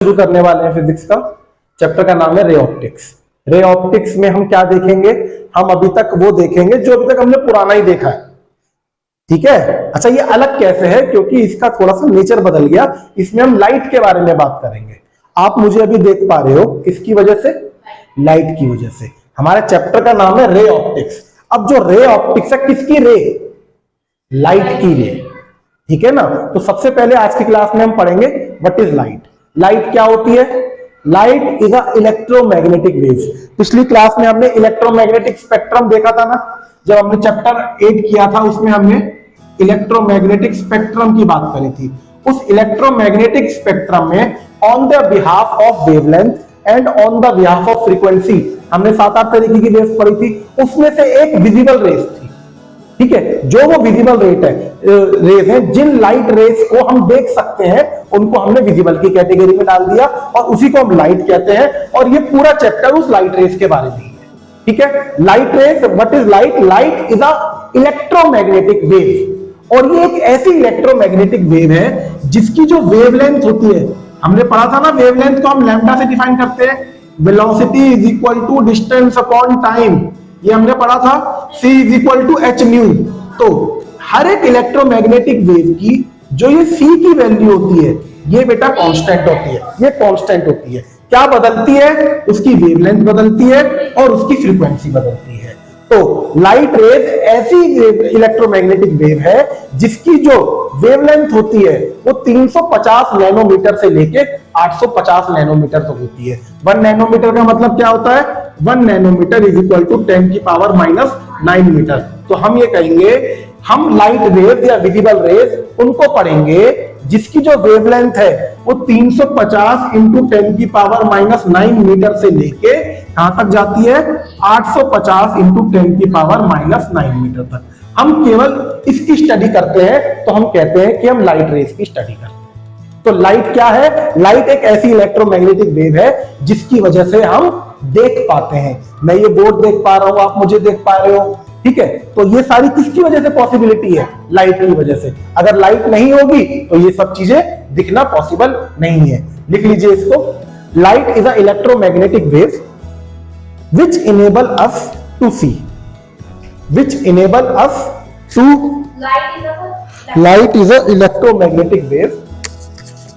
शुरू करने वाले हैं फिजिक्स का चैप्टर का नाम है रे ऑप्टिक्स। रे ऑप्टिक्स में हम क्या देखेंगे? हम अभी तक वो देखेंगे जो अभी तक हमने पुराना ही देखा है। ठीक है। अच्छा, ये अलग कैसे है? क्योंकि इसका थोड़ा सा नेचर बदल गया। इसमें हम लाइट के बारे में बात करेंगे। आप मुझे अभी देख पा रहे हो किसकी वजह से? लाइट की वजह से। हमारे चैप्टर का नाम है रे ऑप्टिक्स। अब जो रे ऑप्टिक्स है, किसकी रे? लाइट की रे। ठीक है ना। तो सबसे पहले आज की क्लास में हम पढ़ेंगे व्हाट इज लाइट। लाइट क्या होती है? Light is a electromagnetic waves. पिछली क्लास में हमने इलेक्ट्रोमैग्नेटिक स्पेक्ट्रम देखा था ना, जब हमने चैप्टर 8 किया था उसमें हमने इलेक्ट्रोमैग्नेटिक स्पेक्ट्रम की बात करी थी। उस इलेक्ट्रोमैग्नेटिक स्पेक्ट्रम में on the behalf of wavelength and on the behalf of frequency हमने 7-8 तरीके की वेव्स पढ़ी थी। उसमें से एक विजिबल रेस थी। ठीक है। जो वो विजिबल रेस है, जिन लाइट रेस को हम देख सकते हैं उनको हमने विजिबल की कैटेगरी में डाल दिया और उसी को हम लाइट कहते हैं। और ये पूरा चैप्टर उस लाइट रेस के बारे में है। ठीक है। Light rays, what is light? Light is a electromagnetic wave. और ये एक ऐसी इलेक्ट्रोमैग्नेटिक वेव है जिसकी जो वेवलेंथ होती है, हमने पढ़ा था ना, वेवलेंथ को हम लैम्डा से डिफाइन करते हैं। Velocity is equal to distance upon time, ये हमने पढ़ा था। c is equal to h nu. तो हर एक इलेक्ट्रोमैग्नेटिक वेव की जो ये c की वैल्यू होती है, ये बेटा कांस्टेंट होती है। ये कांस्टेंट होती है। क्या बदलती है? उसकी वेवलेंथ बदलती है और उसकी फ्रीक्वेंसी बदलती है। तो लाइट रेज ऐसी इलेक्ट्रोमैग्नेटिक वेव है जिसकी जो वेवलेंथ होती है वो 350 नैनोमीटर से लेके 850 नैनोमीटर तक होती है। 1 नैनोमीटर का मतलब क्या होता है? 1 नैनोमीटर इज इक्वल टू 10 की पावर -9 मीटर। तो हम ये कहेंगे, हम लाइट वेव या विजिबल रेज उनको पढ़ेंगे जिसकी जो वेवलेंथ है वो 350 इंटू 10 की पावर -9 मीटर से लेके कहां तक जाती है? 850 इंटू 10 की पावर -9 मीटर तक। हम केवल इसकी स्टडी करते हैं तो हम कहते हैं कि हम लाइट रेस की स्टडी करते हैं। तो लाइट क्या है? लाइट एक ऐसी इलेक्ट्रोमैग्नेटिक वेव है जिसकी वजह से हम देख पाते हैं। मैं ये बोर्ड देख पा रहा हूं, आप मुझे देख पा रहे हो। ठीक है। तो ये सारी किसकी वजह से पॉसिबिलिटी है? लाइट की वजह से। अगर लाइट नहीं होगी तो ये सब चीजें दिखना पॉसिबल नहीं है। लिख लीजिए इसको। Light is a electromagnetic wave which enable us to see, which enable us to light is a electromagnetic wave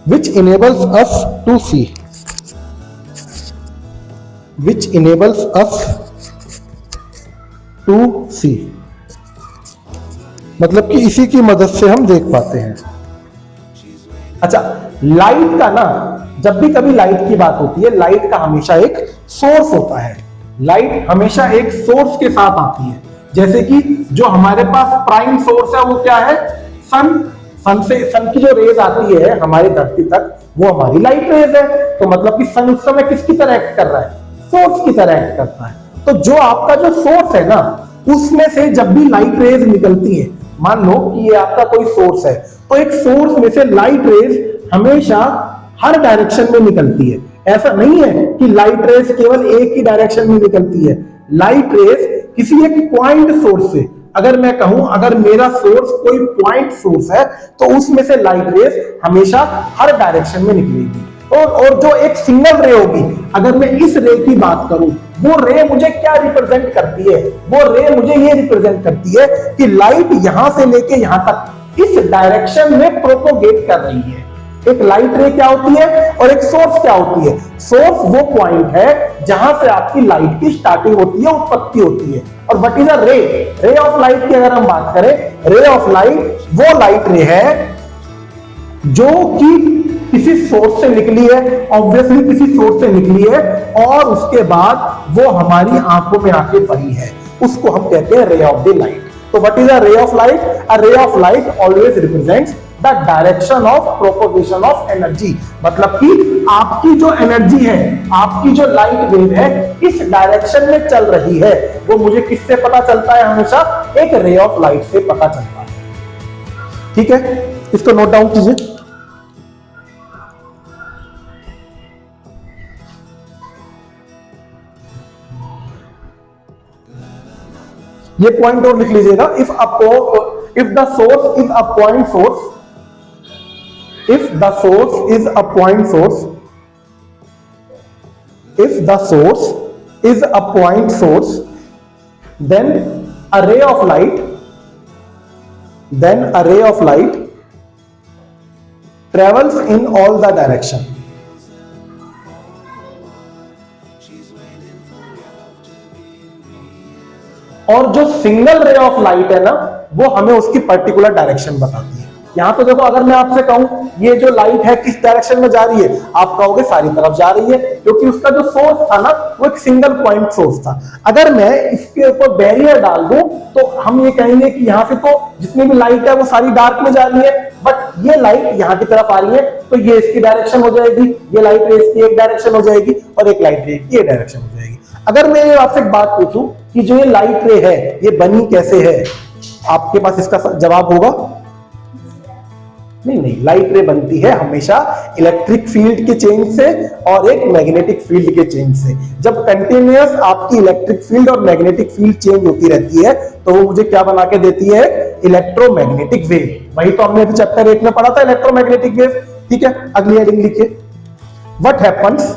which enables us to see, which enables us to see, मतलब कि इसी की मदद से हम देख पाते हैं। अच्छा, लाइट का ना, जब भी कभी लाइट की बात होती है, लाइट का हमेशा एक सोर्स होता है। लाइट हमेशा एक सोर्स के साथ आती है। जैसे कि जो हमारे पास प्राइम सोर्स है वो क्या है? सन। सन की जो रेज आती है हमारी धरती तक, वो हमारी लाइट रेज है। तो मतलब कि सन उस समय किसकी तरह एक्ट कर रहा है? सोर्स की तरह एक्ट करता है। तो जो आपका जो सोर्स है ना, उसमें से जब भी लाइट रेज निकलती है, मान लो कि ये आपका कोई सोर्स है, तो एक सोर्स में से लाइट रेज हमेशा हर डायरेक्शन में निकलती है। ऐसा नहीं है कि लाइट रेस केवल एक ही डायरेक्शन में निकलती है। लाइट रेस किसी एक पॉइंट सोर्स से, अगर मैं कहूं, अगर मेरा सोर्स कोई पॉइंट सोर्स है तो उसमें से लाइट रेस हमेशा हर डायरेक्शन में निकलेगी। और जो एक सिंगल रे होगी, अगर मैं इस रे की बात करूं, वो रे मुझे क्या रिप्रेजेंट करती है? वो रे मुझे ये रिप्रेजेंट करती है कि लाइट यहां से लेके यहां तक इस डायरेक्शन में प्रोपोगेट कर रही है। एक लाइट रे क्या होती है और एक सोर्स क्या होती है? सोर्स वो पॉइंट है जहां से आपकी लाइट की स्टार्टिंग होती है, उत्पत्ति होती है। और व्हाट इज अ रे? रे ऑफ लाइट की अगर हम बात करें, रे ऑफ लाइट वो लाइट रे है जो कि किसी सोर्स से निकली है, ऑब्वियसली किसी सोर्स से निकली है, और उसके बाद वो हमारी आंखों में आके पड़ी है। उसको हम कहते हैं रे ऑफ द लाइट। तो what is a ray of light? A ray of light always represents the direction of propagation of energy. मतलब कि आपकी जो एनर्जी है, आपकी जो लाइट वेव है, इस डायरेक्शन में चल रही है। वो मुझे किससे पता चलता है? हमेशा एक रे ऑफ लाइट से पता चलता है। ठीक है, इसको नोट डाउन कीजिए। ये पॉइंट और लिख लीजिएगा। If the source is a point source, if the source is a point source if the source is a point source, then a ray of light travels in all the direction. और जो single ray of light है ना, वो हमें उसकी particular direction बताती है। यहां तो देखो, अगर मैं आपसे कहूं ये जो लाइट है किस डायरेक्शन में जा रही है, आप कहोगे सारी तरफ जा रही है, क्योंकि उसका जो सोर्स था ना वो एक सिंगल पॉइंट सोर्स था। अगर मैं इसके ऊपर बैरियर डाल दूं तो हम ये कहेंगे कि यहाँ से तो जितनी भी लाइट है वो सारी डार्क में जा रही है, बट ये लाइट यहाँ की तरफ आ रही है, तो ये इसकी डायरेक्शन हो जाएगी, ये लाइट रे की एक डायरेक्शन हो जाएगी और एक लाइट रे की एक डायरेक्शन हो जाएगी। अगर मैं आपसे एक बात पूछूं कि जो ये लाइट रे है ये बनी कैसे है, आपके पास इसका जवाब होगा? नहीं, लाइट रे बनती है हमेशा इलेक्ट्रिक फील्ड के चेंज से और एक मैग्नेटिक फील्ड के चेंज से। जब कंटिन्यूअस आपकी इलेक्ट्रिक फील्ड और मैग्नेटिक फील्ड चेंज होती रहती है तो वो मुझे क्या बना के देती है? Electromagnetic wave. वही तो हमने अभी चैप्टर 1 में पढ़ा था, इलेक्ट्रोमैग्नेटिक वेव। ठीक है, अगली हेडिंग लिखिए, व्हाट हैपेंस